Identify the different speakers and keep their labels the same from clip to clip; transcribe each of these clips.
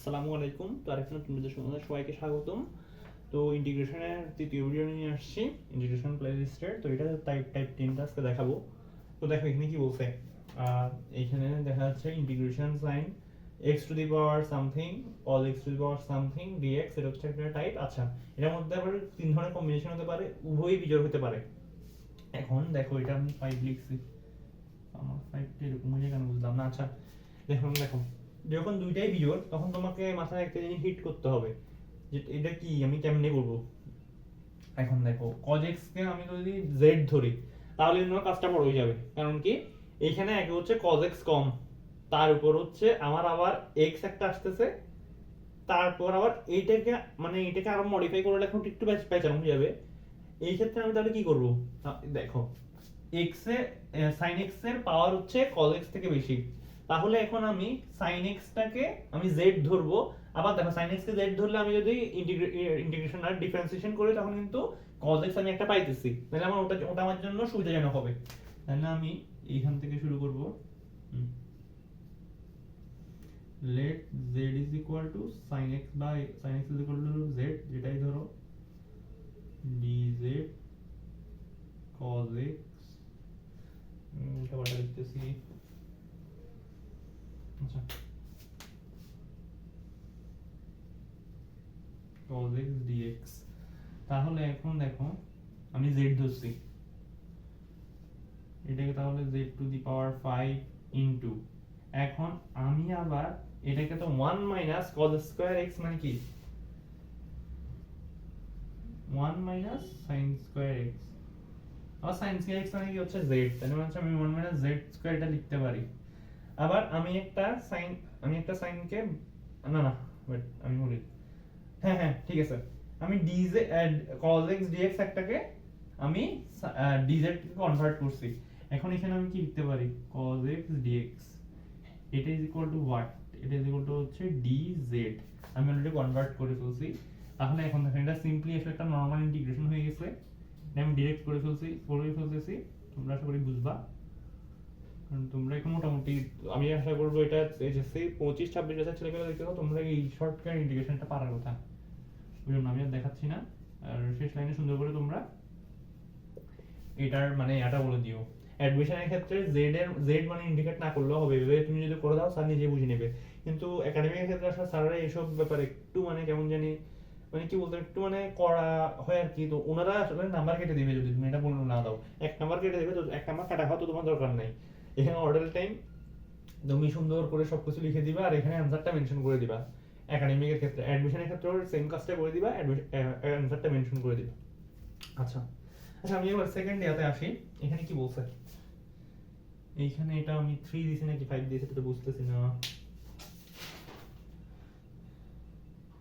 Speaker 1: আসসালামু আলাইকুম। তো আরেকটা নতুন ভিডিও শুনতে সবাইকে স্বাগতম। তো ইন্টিগ্রেশনের তৃতীয় ভিডিও নিয়ে আসছি, ইন্টিগ্রেশন প্লেলিস্টের। তো এটা টাইপ টাইপ 10টা আজকে দেখাবো। তো দেখো এখানে কি বলছে, এইখানে দেখা যাচ্ছে integration sign x to the power something all x to the power something dx, এটা হচ্ছে একটা টাইপ। আচ্ছা, এটার মধ্যে আবার তিন ধরনের কম্বিনেশন হতে পারে, উভয়ই বিজোড় হতে পারে। এখন দেখো এটা আমি 5 লিখছি, আমার 5টা এরকম হয়ে কেন বুঝলাম না। আচ্ছা দেখো যখন দুইটাই বিজোড় তখন তোমাকে মাথায় একটা জিনিস হিট করতে হবে যে এটা কি, আমি কেমনে করব। এখন দেখো cos x কে আমি যদি z ধরি তাহলে তোমার কাজটা বড় হয়ে যাবে। কারণ কি, এইখানে আগে হচ্ছে cos x কম, তার উপর হচ্ছে আমার আবার x একটা আসতেছে, তারপর আবার এইটাকে এটাকে আরো মডিফাই করে এখন একটু প্যাচানো হয়ে যাবে। এই ক্ষেত্রে আমি তাহলে কি করব, দেখো x এ sin x এর পাওয়ার হচ্ছে cos x থেকে বেশি, তাহলে এখন আমি sin x টাকে আমি z ধরবো। আবার দেখো sin x কে z ধরলে আমি যদি ইন্টিগ্রেশন আর ডিফারেন্সিয়েশন করি তখন কিন্তু cos x আমি একটা পাইতেছি, তাহলে আমার ওটা ওটা আমার জন্য সুবিধাজনক হবে। তাহলে আমি এইখান থেকে শুরু করব। let z is equal to sin x by sin x is equal to z, যেটাই ধরো dz cos x, উল্টাপাল্টা লিখতেছি। আচ্ছা, cos x dx, তাহলে এখন দেখো আমি z ধরছি, এটাকে তাহলে z to the power 5 into, এখন আমি আবার এটাকে তো 1 মাইনাস cos স্কয়ার x মানে কি 1 মাইনাস sin স্কয়ার x, আর sin স্কয়ার x মানে কি হচ্ছে z, তাহলে মানে হচ্ছে আমি 1 মাইনাস z স্কয়ার এটা লিখতে পারি। আবার আমি একটা sin কে না ওয়েট আমি বলি, হ্যাঁ ঠিক আছে, আমি dz cos x dx একটাকে আমি dz কে কনভার্ট করছি। এখন এখানে আমি কি লিখতে পারি, cos x dx এটা ইজ ইকুয়াল টু হোয়াট, এটা ইজ ইকুয়াল টু হচ্ছে dz, আমি অলরেডি কনভার্ট করে ফেলছি। তাহলে এখন দেখেন এটা সিম্পলি আসলে একটা নরমাল ইন্টিগ্রেশন হয়ে গেছে, এটা আমি ডাইরেক্ট করে ফেলতেছি। তোমরা আশা করি বুঝবা, কারণ তোমরা এখন মোটামুটি, আমি আশা করবো এটা এসএসসি 25-26 বছর ছেলেপেলে দেখতে পাও, তোমরা এই শর্টকাট ইন্টিগ্রেশনটা পারার কথা, ওই জন্য আমি আর দেখাচ্ছি না। আর শেষ লাইনে সুন্দর করে তোমরা এটার এটা বলে দিও। অ্যাডমিশনের ক্ষেত্রে জেড মানে ইন্ডিকেট না করলেও হবে, এভাবে তুমি যদি করে দাও স্যার নিজে বুঝে নেবে। কিন্তু একাডেমিকের ক্ষেত্রে আসলে স্যাররা এইসব ব্যাপারে একটু কেমন জানি কি বলতে একটু কড়া হয় আর কি। তো ওনারা আসলে নাম্বার কেটে দিবে যদি তুমি এটা বলে না দাও, এক নাম্বার কেটে দেবে। তো এক নাম্বার কাটা হওয়া তো তোমার দরকার নাই, এখানে অর্ডার টাইম তুমি সুন্দর করে সবকিছু লিখে দিবা আর এখানে অ্যানসারটা মেনশন করে দিবা। একাডেমিকের ক্ষেত্রে, অ্যাডমিশনের ক্ষেত্রে সেম কাজটা করে দিবা, অ্যানসারটা মেনশন করে দিবা। আচ্ছা আমি এবার সেকেন্ড ইয়াতে আসি। এখানে কি বলছে, এইখানে এটা আমি 3 দিছি নাকি 5 দিছি এটা তো বুঝতেছি না।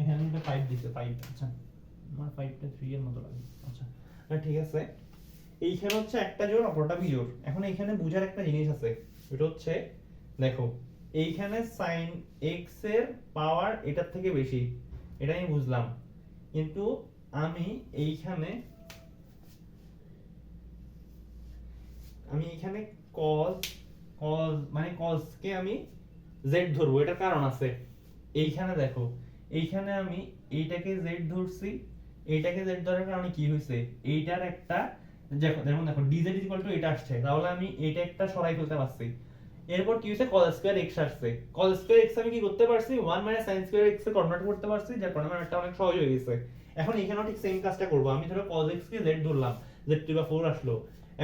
Speaker 1: এখানে এটা 5 দিছে, 5। আচ্ছা আমার 5টা 3 এর মতো লাগে। আচ্ছা ঠিক আছে, এইখানে হচ্ছে একটা জোড় অপরটা বিজোড়। এখন এইখানে বুঝার একটা জিনিস আছে, এটা হচ্ছে দেখো এইখানে sin x এর পাওয়ার এটার থেকে বেশি, এটা আমি বুঝলাম। কিন্তু আমি এইখানে cos cos কে আমি z ধরবো, এটার কারণ আছে। এইখানে দেখো, এইখানে আমি এইটাকে z ধরছি, এইটাকে z ধরার কারণে কি হইছে, এইটার একটা যেমন দেখো dz এটা আসছে, তাহলে আমি এইটা একটা সরাই ফেলতে পারছি। এরপর কি হইছে, cos স্কয়ার x আসছে, cos স্কয়ার x আমি কি করতে পারছি 1 sin স্কয়ার x এ কনভার্ট করতে পারছি, যার কারণে আমার একটা অনেক সহজ হয়ে গেছে। এখন এখানেও ঠিক সেম কাজটা করব, আমি ধরো cos x কে z ধরলাম, z⁴ আসলো।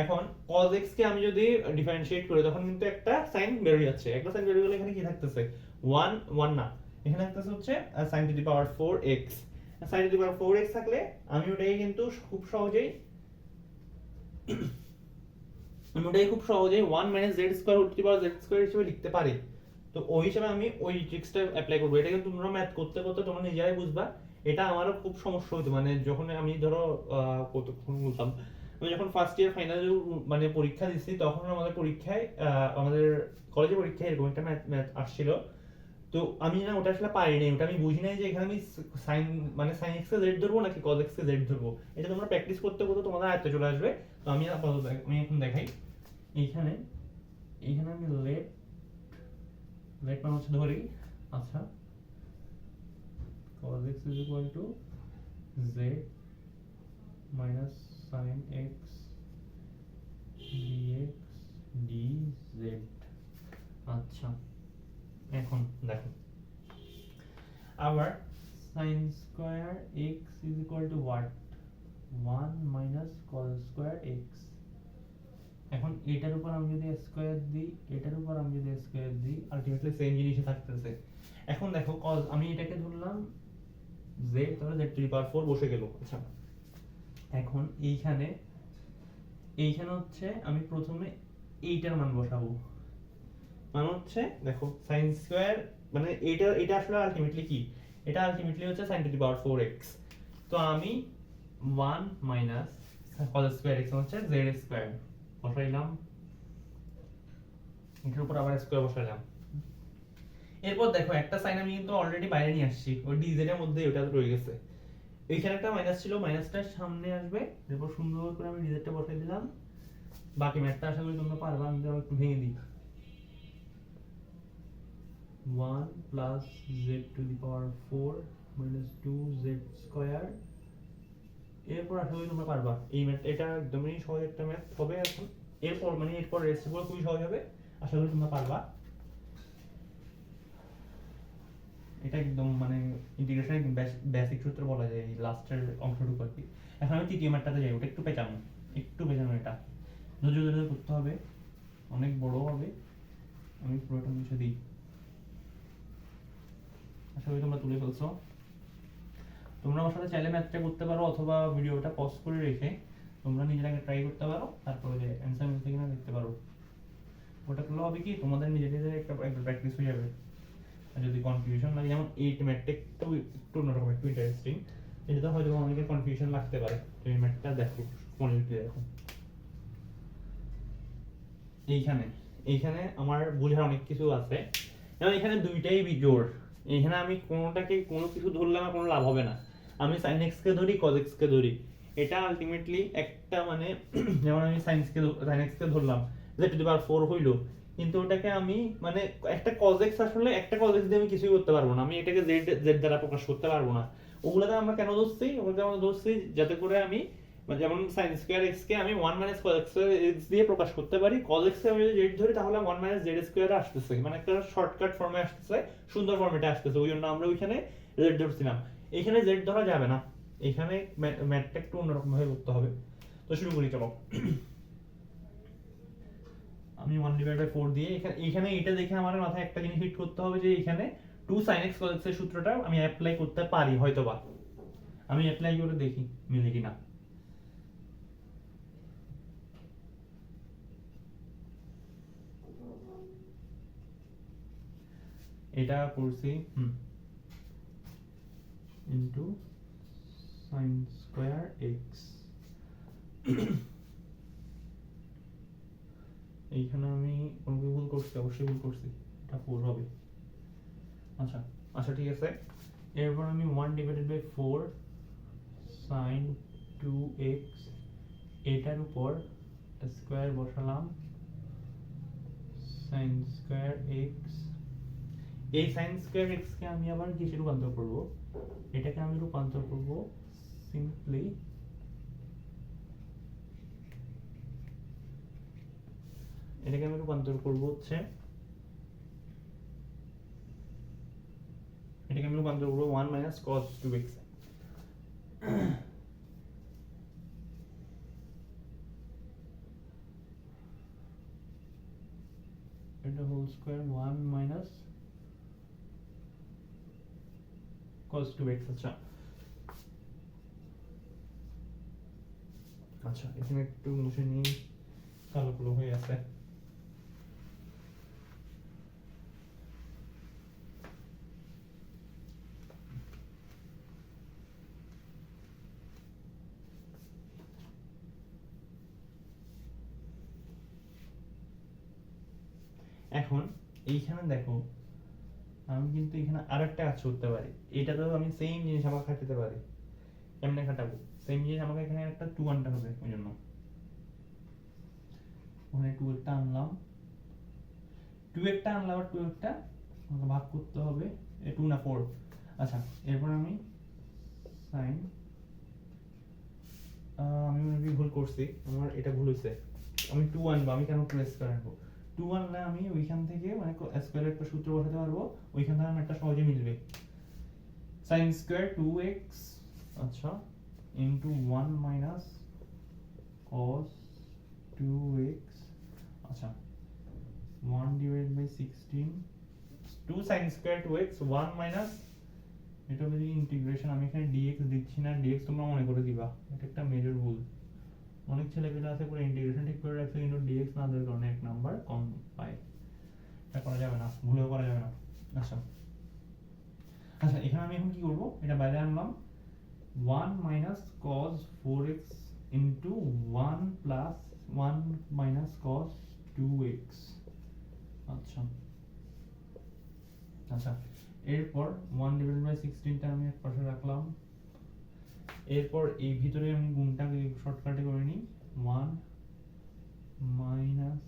Speaker 1: এখন cos x কে আমি যদি ডিফারেনশিয়েট করি তখন কিন্তু একটা সাইন বের হয়ে যাচ্ছে, একটা সাইন বের হয়ে গেলে এখানে কি থাকতেছে 1 না, এখানে থাকতেছে হচ্ছে sin⁴x। sin⁴x থাকলে আমি ওটাই কিন্তু খুব সহজেই 1 z² হিসেবে লিখতে পারি। তো ওই হিসেবে আমি ওই ট্রিক্সটা অ্যাপ্লাই করব। এটা কিন্তু তোমরা ম্যাথ করতে করতে তোমরা নিজেরাই বুঝবা। এটা আমারও খুব সমস্যা হতো, যখন আমি ধরো কতক্ষণ বলতাম, আমি যখন ফার্স্ট ইয়ার ফাইনাল পরীক্ষা দিচ্ছি তখন আমাদের পরীক্ষায় আমাদের কলেজে পরীক্ষায় এরকম একটা ম্যাথ আসছিল। তো আমি না ওটা আসলে পারিনি, ওটা আমি বুঝি নাই যে এখানে আমি সাইন sin x কে z ধরবো নাকি cos x কে z ধরবো। এটা তোমরা প্র্যাকটিস করতে করতে তোমাদের আয়ত্তে চলে আসবে। তো আমি আমি এখন দেখাই, এইখানে আমি লেট মানে হচ্ছে ধরি। আচ্ছা cos x is equal to z minus sin x dx dz। আচ্ছা এখন দেখো আবার sin square x is equal to what 1 minus cos square x। এখন এটার উপর আমি যদি স্কয়ার দিই, এটার উপর আমি যদি স্কয়ার দিই, আলটিমেটলি সেম জিনিসই থাকতেছে। এখন দেখো cos আমি এটাকে ধরলাম z, তাহলে z টু দি পাওয়ার 4 বসে গেল। আচ্ছা এখন এইখানে হচ্ছে আমি প্রথমে এইটার মান বসাবো, মানে হচ্ছে দেখো sin স্কয়ার মানে এটা আসলে আলটিমেটলি কি, এটা আলটিমেটলি হচ্ছে sin to the power 4x। তো আমি 1 মাইনাস cos স্কয়ার x হচ্ছে z স্কয়ার বসাইলাম, এটার উপর আবার স্কয়ার বসাইলাম। এরপর দেখো একটা সাইন আমি কিন্তু অলরেডি বাইরে নিয়ে আসছি, ওই dz এর মধ্যে ওটা রয়ে গেছে। এইখানে একটা মাইনাস ছিল, মাইনাসটা সামনে আসবে, এরপর সুন্দর করে আমি dz টা বসাই দিলাম। বাকি ম্যাথটা আশা করি তোমরা পারবা, আমি একটু ভেঙে দিই। 1 plus z to the power 4 minus 2z square। এরপর আশা করি তোমরা পারবা এই ম্যাথ, এটা একদমই সহজ একটা ম্যাথ হবে এখন। এরপর মানে এরপর রেসিপিগুলো খুবই সহজ হবে, আশা করি তোমরা পারবা। এটা একদম মানে ইন্টিগ্রেশন একদম বেসিক সূত্র বলা যায়, এই লাস্টের অংশটুকু আর কি। এখন আমি তৃতীয় ম্যাথটাতে যাই, ওটা একটু পেঁচানো এটা ধৈর্য ধরে করতে হবে, অনেক বড় হবে। আমি পুরোটা মুছে দিই, আশা করি তোমরা তুলে ফেলছো। তোমরা আমার সাথে চাইলে ম্যাথটা করতে পারো, অথবা ভিডিওটা পজ করে রেখে তোমরা নিজের আগে ট্রাই করতে পারো, তারপরে যে অ্যানসার মিলছে কিনা দেখতে পারো। ওটা করলে হবে কি তোমাদের নিজেদের একটা প্র্যাকটিস হয়ে যাবে। আর যদি কনফিউশন লাগে, যেমন এইট ম্যাথটা একটু অন্যরকম, একটু ইন্টারেস্টিং, এটা হয়তো অনেকের কনফিউশন লাগতে পারে। তো এই ম্যাথটা দেখো, কোয়ালিটি দেখো। এইখানে আমার বোঝার অনেক কিছু আছে, যেমন এখানে দুইটাই বিজোড়। এখানে আমি কোনো কিছু ধরলে আমার কোনো লাভ হবে না। আমি sin x কে ধরি cos x কে ধরি, এটা আলটিমেটলি একটা মানে যেমন আমি sin x কে ধরলাম, z টু দি পাওয়ার 4 হইলো, কিন্তু ওটাকে আমি মানে একটা cos x আসলে একটা cos x দিয়ে আমি কিছুই করতে পারবো না, আমি এটাকে z দ্বারা প্রকাশ করতে পারবো না। ওগুলাতে আমরা কেন ধরছি, যাতে করে আমি মানে যেমন sin স্কয়ার x কে আমি 1 মাইনাস cos স্কয়ার x দিয়ে প্রকাশ করতে পারি, cos x কে আমি যদি z ধরি তাহলে 1 মাইনাস z স্কয়ার আসতেছে, মানে একটা শর্টকাট ফর্মে আসতেছে, সুন্দর ফর্মেটে আসতেছে। ওই জন্য আমরা ওইখানে z ধরছিলাম। এখানে z ধরা যাবে না, এখানে ম্যাথটা একটু অন্যরকম ভাবে করতে হবে। তো শুরু করি চলো। আমি 1/4 দিয়ে এখানে এটা দেখে আমার মাথায় একটা জিনিস হিট করতে হবে, যে এখানে 2 sin x cos x এর সূত্রটা আমি অ্যাপ্লাই করতে পারি হয়তোবা। আমি অ্যাপ্লাই করে দেখি মিলে কিনা। এটা করছি ইনটু sin স্কয়ার x। এইখানে আমি কোনো ভুল করছি, অবশ্যই ভুল করছি, এটা 4 হবে। আচ্ছা ঠিক আছে। এরপর আমি 1/4 sin 2x এটার উপর স্কয়ার বসালাম, sin স্কয়ার x। এই sin স্কয়ার x কে আমি আবার কিসে রূপান্তর করব, এটাকে আমি রূপান্তর করব সিম্পলি হচ্ছে 1 মাইনাস cos 2x। এটা whole square 1 minus cos 2x। আচ্ছা এখানে একটু মুছে নিই, কালো হয়ে আছে। এখন এইখানে দেখো, আমি কিন্তু এখানে আরেকটা কাজ করতে পারি, এটাতেও আমি সেম জিনিস আবার খাটাতে পারি। কেমনে খাটাবো, সেম জিনিস আমাকে এখানে একটা 2 আনতে হবে, ওই জন্য ওখানে 2 একটা আনলাম, 2 একটা আনলাম আর 2 একটা ভাগ করতে হবে, 2 না 4। আচ্ছা এরপর আমি সাইন আমি মেবি ভুল করছি, আমার এটা ভুল হয়েছে, আমি 2 আনবো, আমি কেন 2 স্কয়ার আনবো? 2 আনলে আমি ওইখান থেকে মানে স্কয়ারের একটা সূত্র বসাতে পারবো, ওইখান থেকে আমার একটা সহজে মিলবে। sin স্কয়ার 2x আচ্ছা ইনটু 1 মাইনাস cos 2x আচ্ছা 1 divided by 16 2 sin square 2x 1 minus এটা যদি ইন্টিগ্রেশন, আমি এখানে dx দিচ্ছি না, dx তোমরা মনে করে দিবা, এটা একটা মেজর ভুল। অনেক ছেলেপেলে আছে পুরো ইন্টিগ্রেশন ঠিক করে রাখছে কিন্তু dx না দেওয়ার কারণে এক নাম্বার কম পায়, এটা করা যাবে না, ভুলেও করা যাবে না। আচ্ছা আচ্ছা এখানে আমি এখন কি করব, এটা বাইরে আনলাম 1 minus cos 4x into 1 plus 1 minus cos 2x আচ্ছা আচ্ছা এরপর 1 ডিভাইডেড বাই 16 টা আমি এক পাশে রাখলাম, এরপর এই ভিতরে আমি গুণটা শর্টকাটে করে নিই 1 minus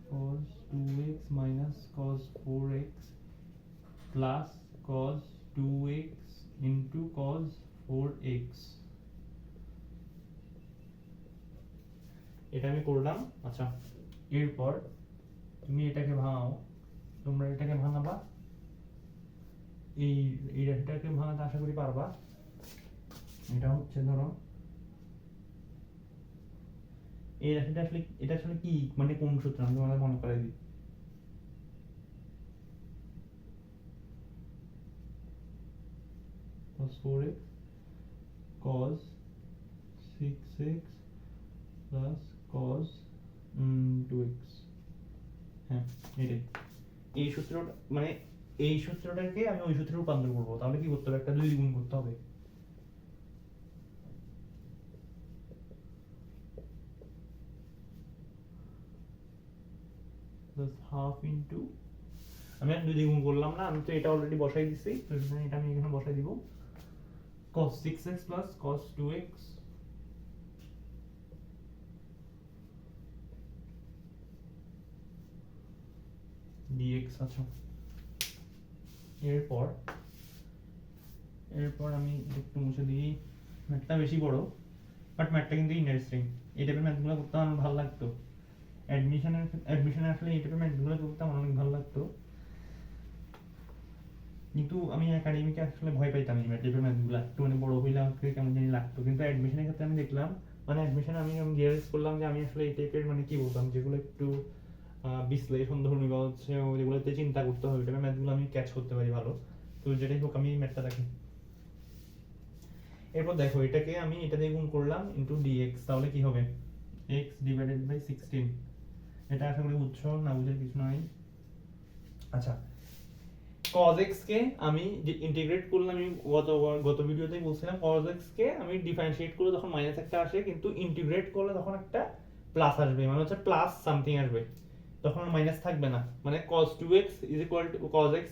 Speaker 1: cos 2x minus cos 4x plus cos 2x into cos 4x এটা আমি করলাম। আচ্ছা এরপর তুমি এটাকে ভাঙাও, তোমরা এটাকে ভাঙাবা, এই রাশিটাকে ভাঙাতে আশা করি পারবা। এটা হচ্ছে ধরো এই রাশিটা আসলে এটা আসলে কি মানে কোন সূত্র আমি তোমাদের মনে করে দিই, cos 4x cos 6x plus cos 2x হ্যাঁ এটাই, এই সূত্রটা মানে এই সূত্রটাকে আমি ওই সূত্রে রূপান্তর করবো, তাহলে কি করতে হবে, একটা 2 গুণ করতে হবে, প্লাস হাফ ইনটু আমি আর 2 গুণ করলাম না, আমি তো এটা অলরেডি বসাই দিছি, তো এটা আমি এখানে বসাই দিব cos 6x plus cos 2x dx আচ্ছা এরপর আমি একটু মুছে দিই, ম্যাথটা বেশি বড় বাট ম্যাথটা কিন্তু ইন্টারেস্টিং, এই টাইপের ম্যাথগুলো করতে আমার ভালো লাগতো, অ্যাডমিশনে আসলে এই টাইপের ম্যাথগুলো করতে আমার অনেক ভালো লাগতো, কিন্তু আমি একাডেমিকে আসলে ভয় পাইতাম এই টাইপের ম্যাথগুলো, একটু মানে বড় হইলে আমাকে কেমন জানি লাগতো, কিন্তু অ্যাডমিশনের ক্ষেত্রে আমি দেখলাম মানে অ্যাডমিশনে আমি রিয়েলাইজ করলাম যে আমি আসলে এই টাইপের মানে কি বলতাম যেগুলো একটু বিশ্লেষণ ধর্মী বা হচ্ছে যেগুলোতে চিন্তা করতে হবে, এটা ম্যাথগুলো আমি ক্যাচ করতে পারি ভালো, তো যেটাই হোক আমি ম্যাথটা দেখি। এরপর দেখো এটাকে আমি এটা দিয়ে গুণ করলাম ইনটু dx, তাহলে কি হবে x ডিভাইডেড বাই 16, এটা আশা করি বুঝছো না, বুঝার কিছু নাই। আচ্ছা cos x কে আমি যে ইন্টিগ্রেট করলাম, আমি গত ভিডিওতেই বলছিলাম cos x কে আমি ডিফারেন্সিয়েট করলে তখন মাইনাস একটা আসে, কিন্তু ইন্টিগ্রেট করলে তখন একটা প্লাস আসবে, মানে হচ্ছে প্লাস সামথিং আসবে, তখন মাইনাস থাকবে না, মানে cos 2x is equal to cos x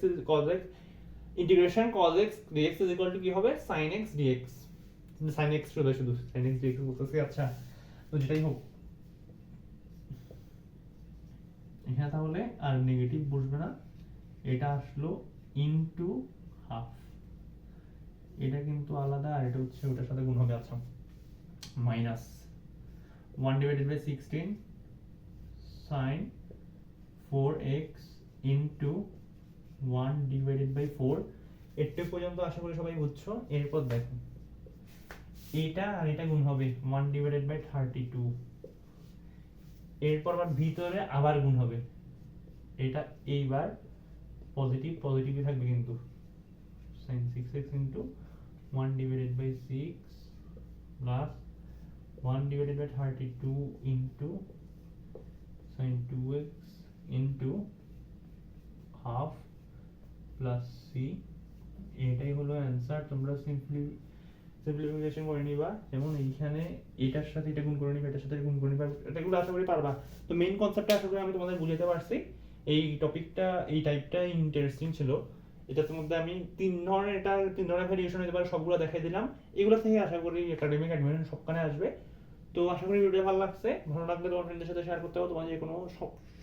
Speaker 1: integration cos x dx is equal to কি হবে sin x dx, sin x শুধু sin x dx বলতেছি। আচ্ছা তো যেটাই হোক এখানে তাহলে আর নেগেটিভ বসবে না, এটা আসলো ইনটু হাফ, এটা কিন্তু আলাদা আর এটা হচ্ছে ওটার সাথে গুণ হবে, আচ্ছা minus 1 divided by 16 sin 4x into 1 divided by 4, এটা পর্যন্ত আশা করি সবাই বুঝছো। এরপর দেখো এটা আর এটা গুণ হবে 1 ডিভাইডেড বাই 32, এরপর আবার ভিতরে আবার গুণ হবে, এটা এইবার পজিটিভই থাকবে কিন্তু sin 6x into 1 divided by 6 plus 1 divided by 32 into sin 2x into half plus c, এটাই হলো অ্যানসার। তোমরা সিম্পলিফিকেশন করে নিবা, যেমন এইখানে এটার সাথে এটা গুণ করে নিবা, এটার সাথে গুণ করে নিবা, এটাগুলো আশা করি পারবা। তো মেইন কনসেপ্টটা আশা করি আমি তোমাদের বুঝাতে পারছি, এই টপিকটা এই টাইপটা ইন্টারেস্টিং ছিল, এটার মধ্যে আমি তিন ধরনের ভ্যারিয়েশন হতে পারে সবগুলো দেখাই দিলাম, এগুলো থেকে আশা করি একাডেমিক অ্যাডমিশন সবখানে আসবে। তো আশা করি ভিডিও ভালো লাগছে, ভালো লাগলে তোমার ফ্রেন্ডদের সাথে শেয়ার করতে পারো, তোমার যে কোনো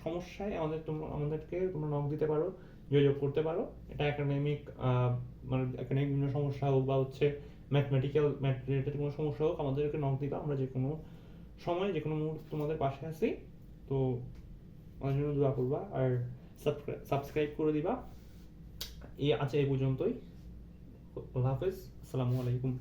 Speaker 1: সমস্যায় আমাদেরকে তোমরা নক দিতে পারো, যোগাযোগ করতে পারো। এটা একাডেমিক মানে একাডেমিক বিভিন্ন সমস্যা হোক বা হচ্ছে ম্যাথ রিলেটেড কোনো সমস্যা হোক, আমাদেরকে নক দিবা, আমরা যে কোনো সময় যে কোনো মুহূর্তে তোমাদের পাশে আছি। তো আমাদের জন্য দোয়া করবা আর সাবস্ক্রাইব করে দিবা। এই পর্যন্তই। আল্লাহ হাফেজ, আসসালামু আলাইকুম।